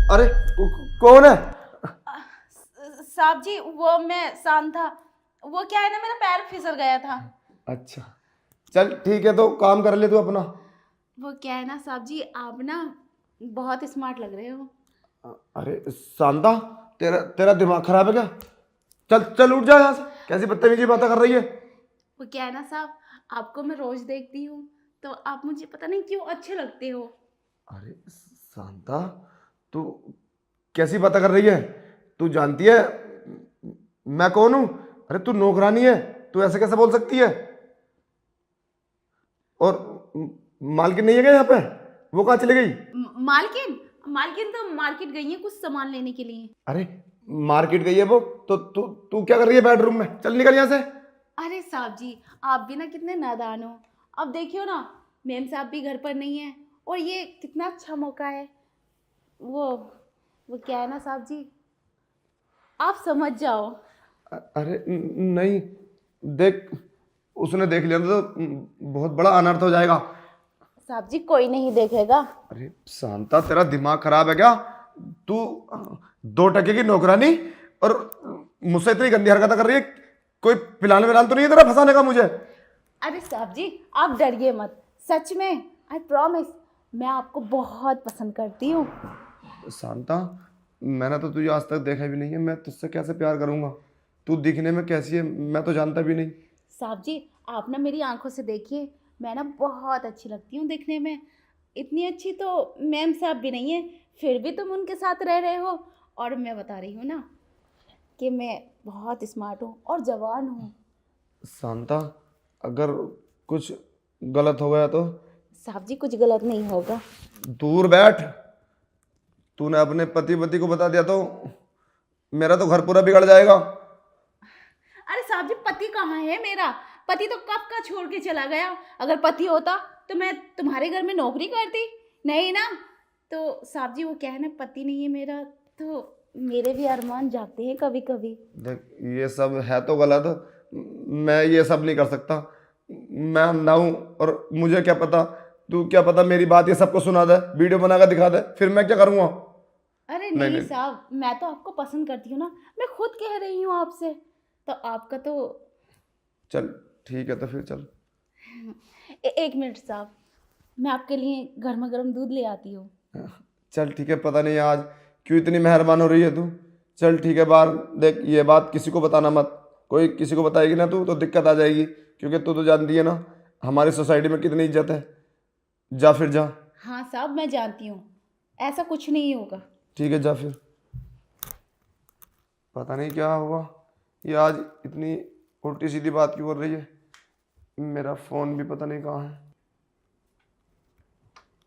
अरे कौन है? साहब जी वो मैं शांता, वो क्या है ना, मेरा पैर फिसल गया था। अच्छा चल ठीक है, तो काम कर ले तू अपना। वो क्या है ना साहब जी, आप ना बहुत स्मार्ट लग रहे हो। अरे शांता, तेरा तेरा दिमाग खराब है क्या? चल चल उठ जा यहाँ से, कैसी बदतमीजी बातें कर रही है। वो क्या है ना साहब, आपको मैं रोज देखती हूँ तो आप मुझे पता नहीं क्यों अच्छे लगते हो। अरे शांता, तू कैसी बातें कर रही है? तू जानती है मैं कौन हूं? अरे तू नौकरानी है, तू ऐसे कैसे बोल सकती है? और मालकिन नहीं है क्या यहाँ पे? वो कहाँ चली गई? मालकिन मालकिन तो मार्केट गई है कुछ सामान लेने के लिए। अरे मार्केट गई है वो तो तू तू क्या कर रही है बेडरूम में? चल निकल यहाँ से। अरे साहब जी, आप भी ना कितने नादान हो। अब देखियो ना, मेम साहब भी घर पर नहीं है और ये कितना अच्छा मौका है। वो वो क्या है ना साहब जी, आप समझ जाओ। अरे नहीं, देख, उसने देख लिया तो बहुत बड़ा अनर्थ हो जाएगा। साहब जी कोई नहीं देखेगा। अरे शांता, तेरा दिमाग खराब है क्या? तू 2 टके की नौकरानी और मुझसे इतनी गंदी हरकत कर रही है। कोई प्लान विलान तो नहीं है तेरा फंसाने का मुझे? अरे साहब जी आप डरिए मत, सच में आई प्रॉमिस, मैं आपको बहुत पसंद करती हूँ। शांता, मैंने तो तुझे आज तक देखा भी नहीं है, मैं तुझसे कैसे प्यार करूंगा? तू दिखने में कैसी है मैं तो जानता भी नहीं। साहब जी आप ना मेरी आंखों से देखिए, मैं ना बहुत अच्छी लगती हूँ देखने में। इतनी अच्छी तो मैम साहब भी नहीं है, फिर भी तुम उनके साथ रह रहे हो। और मैं बता रही हूँ ना कि मैं बहुत स्मार्ट हूँ और जवान हूँ। शांता, अगर कुछ गलत हो गया तो? साहब जी कुछ गलत नहीं होगा। दूर बैठ। तूने अपने पति को बता दिया तो मेरा तो घर पूरा बिगड़ जाएगा। अरे साहब जी पति कहाँ है मेरा? पति तो कब का छोड़ के चला गया। अगर पति होता तो मैं तुम्हारे घर में नौकरी करती, नहीं ना। तो साहब जी वो क्या है ना, पति नहीं है मेरा, तो मेरे भी अरमान जागते हैं कभी कभी। देख, ये सब है तो गलत। मैं ये सब नहीं कर सकता। मैं अंधा हूं और मुझे क्या पता, तू क्या पता मेरी बात ये सबको सुना दे, वीडियो बना कर दिखा दे, फिर मैं क्या करूँगा? अरे नहीं नहीं नहीं, साहब, मैं तो आपको पसंद करती हूँ ना, मैं खुद कह रही हूँ आपसे। तो आपका तो चल ठीक है तो फिर चल। एक मिनट साहब, मैं आपके लिए गर्मा गर्म दूध ले आती हूँ। चल ठीक है, पता नहीं आज क्यों इतनी मेहरबान हो रही है तू। चल ठीक है, बाहर देख, ये बात किसी को बताना मत। कोई किसी को बताएगी ना तू तो दिक्कत आ जाएगी, क्योंकि तू तो जानती है ना हमारी सोसाइटी में कितनी इज्जत है। जा फिर जा। हाँ साहब मैं जानती हूँ, ऐसा कुछ नहीं होगा। ठीक है जा फिर। पता नहीं क्या हुआ, ये आज इतनी उल्टी सीधी बात क्यों कर रही है। मेरा फोन भी पता नहीं कहाँ है।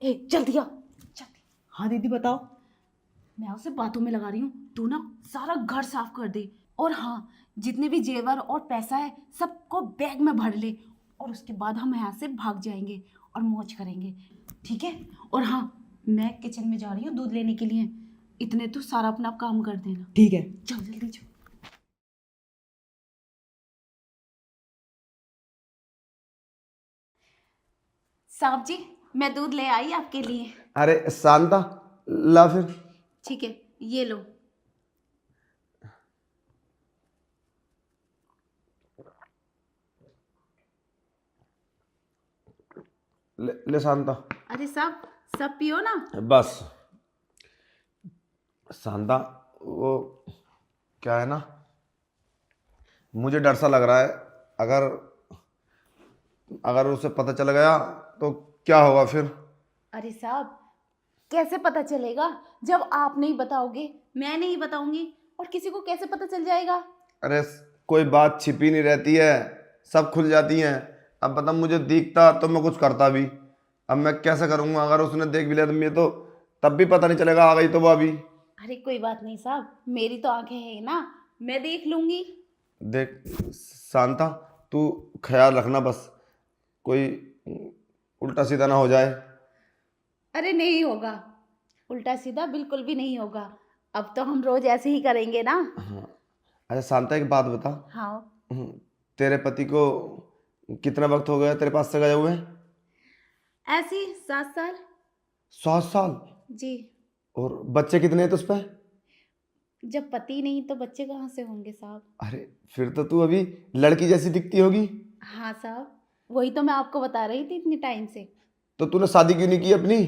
ए जल्दी आ, जल्दी। हाँ दीदी बताओ। मैं उसे बातों में लगा रही हूँ, तू ना सारा घर साफ कर दे। और हाँ, जितने भी जेवर और पैसा है सबको बैग में भर ले, और उसके बाद हम यहाँ से भाग जाएंगे और मौज करेंगे, ठीक है? और हाँ, मैं किचन में जा रही हूँ दूध लेने के लिए, इतने तो सारा अपना काम कर देना। ठीक है। चल जल्दी चल। साहब जी मैं दूध ले आई आपके लिए। अरे शांता, ला फिर। ठीक है, ये लो। ले शांता। अरे साहब सब पियो ना। बस शांता, वो क्या है ना, मुझे डर सा लग रहा है। अगर अगर उसे पता चल गया तो क्या होगा फिर? अरे साहब कैसे पता चलेगा? जब आप नहीं बताओगे, मैं नहीं बताऊंगी, और किसी को कैसे पता चल जाएगा? अरे कोई बात छिपी नहीं रहती है, सब खुल जाती हैं। अब बता, मुझे दिखता तो मैं कुछ करता भी। अब मैं कैसे करूँगा? अगर उसने देख भी लिया तो मैं तो तब भी पता नहीं चलेगा, आ गई तो वो अभी। अरे कोई बात नहीं साहब, मेरी तो आंखें हैं ना, मैं देख लूंगी। देख शांता, तू ख्याल रखना बस, कोई उल्टा सीधा ना हो जाए। अरे नहीं होगा, उल्टा सीधा बिल्कुल भी नहीं होगा। अब तो हम रोज ऐसे ही करेंगे ना। हाँ। अच्छा शांता, एक बात बता। हाँ। हम्म, तेरे पति को कितना वक्त हो गया तेरे पास से गए हुए? ऐसे ही 7 साल। 7 साल? जी। और बच्चे कितने हैं तुझ पे? जब पति नहीं तो बच्चे कहाँ से होंगे साहब? अरे फिर तो तू अभी लड़की जैसी दिखती होगी। हाँ साहब, वही तो मैं आपको बता रही थी इतने टाइम से। तो तूने शादी क्यों नहीं की अपनी?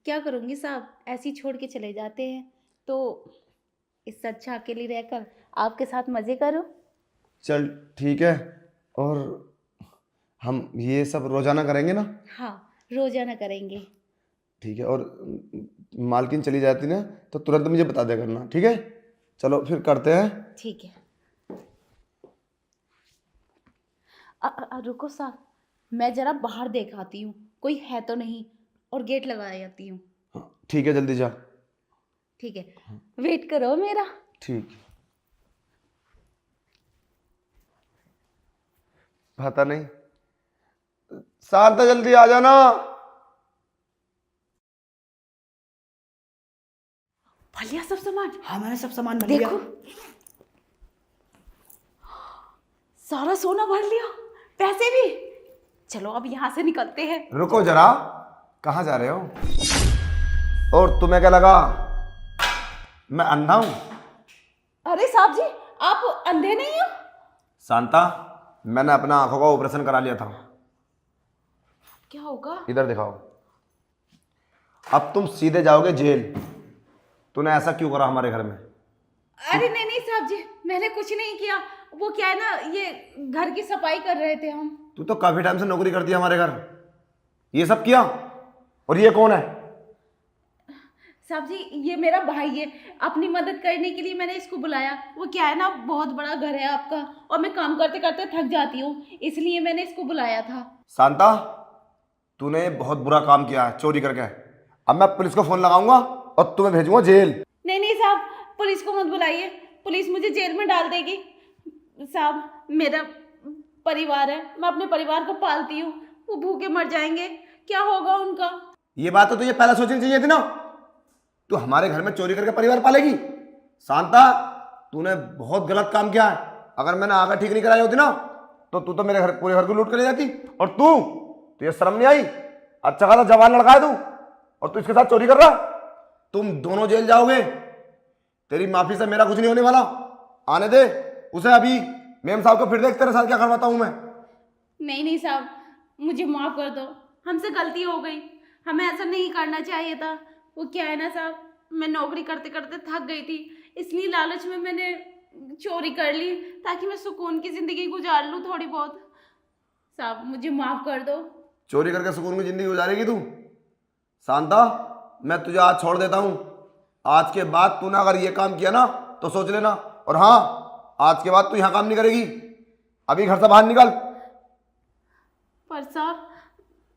क्या करूँगी साहब, ऐसे ही छोड़ के चले जाते हैं, तो इससे अच्छा अकेली रहकर आपके साथ मज़े करो। चल ठीक है। और हम ये सब रोजाना करेंगे ना? हाँ, रोजाना करेंगे। ठीक है। और मालकिन चली जाती ना तो तुरंत मुझे बता दिया करना, ठीक है? चलो फिर करते हैं। ठीक है। रुको साहब, मैं जरा बाहर देख आती हूँ, कोई है तो नहीं, और गेट लगा आती हूँ। हाँ ठीक है, जल्दी जा। ठीक है, वेट करो मेरा। ठीक। पता नहीं, शांता जल्दी आ जाना। भर लिया सब सामान? हाँ मैंने सब सामान भर लिया। देखो, सारा सोना भर लिया, पैसे भी। चलो अब यहाँ से निकलते हैं। रुको जरा, कहाँ जा रहे हो? और तुम्हें क्या लगा मैं अंधा हूं? अरे साहब जी, आप अंधे नहीं हो? शांता, मैंने अपना आंखों का ऑपरेशन करा लिया था। क्या होगा? इधर दिखाओ। अब तुम सीधे जाओगे जेल। तूने ऐसा क्यों करा हमारे घर में? अरे नहीं नहीं साहब जी, मैंने कुछ नहीं किया। वो क्या है ना, ये घर की सफाई कर रहे थे हम। तू तो काफी टाइम से नौकरी करती है हमारे घर, ये सब किया? और ये कौन है? साहब जी, ये मेरा भाई है, अपनी मदद करने के लिए मैंने इसको बुलाया। वो क्या है ना, बहुत बड़ा घर है आपका, और मैं काम करते करते थक जाती हूँ, इसलिए मैंने इसको बुलाया था। शांता, तूने बहुत बुरा काम किया है चोरी करके। अब मैं पुलिस को फोन लगाऊंगा और तुम्हें भेजूंगा जेल। नहीं नहीं साहब, पुलिस को मत बुलाइए, पुलिस मुझे जेल में डाल देगी। साहब, मेरा परिवार है, मैं अपने परिवार को पालती हूँ, वो भूखे मर जाएंगे, क्या होगा उनका? ये बात तो तुझे पहले सोचनी चाहिए थी ना। तू हमारे घर में चोरी करके परिवार पालेगी? शांता, तूने बहुत गलत काम किया है। अगर मैंने आगे ठीक नहीं कराई होती ना तो तू तो मेरे घर, पूरे घर को लूट कर ले जाती। और तू, तुझे शर्म नहीं आई? अच्छा खासा जवान लड़का है तू, और तू इसके साथ चोरी कर रहा। तुम दोनों जेल जाओगे। तेरी माफी से मेरा कुछ नहीं होने वाला। आने दे उसे अभी। मेम साहब को फिर देख तेरे साथ क्या करवाता हूं मैं। नहीं नहीं साहब, मुझे माफ़ कर दो, हमसे गलती हो गई, हमें ऐसा नहीं करना चाहिए था। वो क्या है ना साहब, मैं नौकरी करते करते थक गई थी, इसलिए लालच में मैंने चोरी कर ली, ताकि मैं सुकून की ज़िंदगी गुजार लूँ थोड़ी बहुत। साहब, मुझे माफ़ कर दो। चोरी करके सुकून की जिंदगी गुजारेगी तू? शांता, मैं तुझे आज छोड़ देता हूं। आज के बाद तूने अगर ये काम किया ना तो सोच लेना। और हाँ, आज के बाद तू यहां काम नहीं करेगी। अभी घर से बाहर निकल। पर साहब,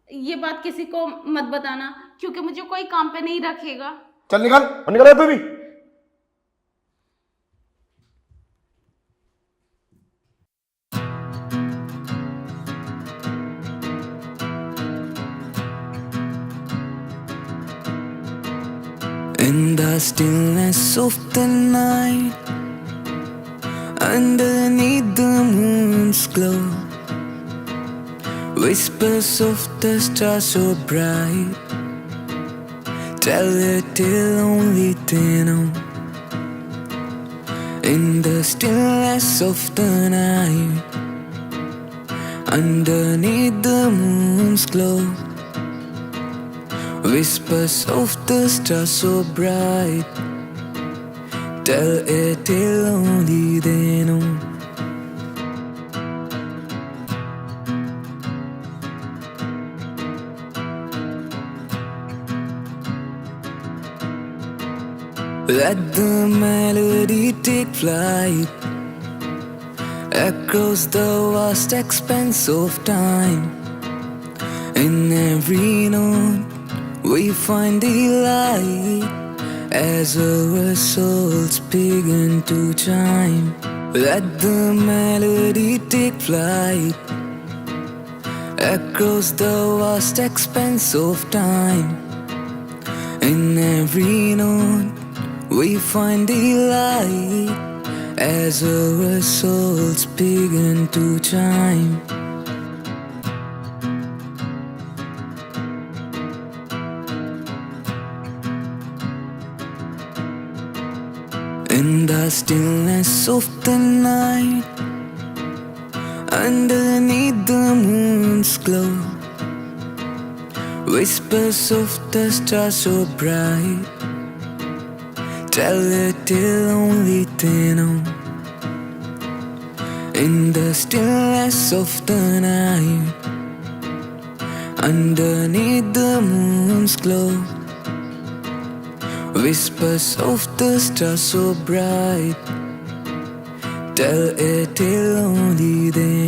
ये बात किसी को मत बताना, क्योंकि मुझे कोई काम पे नहीं रखेगा। चल निकल, और निकल तू भी। In the stillness of the night, underneath the moon's glow, whispers of the stars so bright, tell a tale only they know. In the stillness of the night, underneath the moon's glow, whispers of the stars so bright, tell a tale only they know. Let the melody take flight across the vast expanse of time. In every note we find delight as our souls begin to chime. Let the melody take flight across the vast expanse of time. In every note we find delight as our souls begin to chime. In the stillness of the night, underneath the moon's glow, whispers of the stars so bright, tell it till only they know. In the stillness of the night, underneath the moon's glow, whispers of the stars so bright, tell it till only they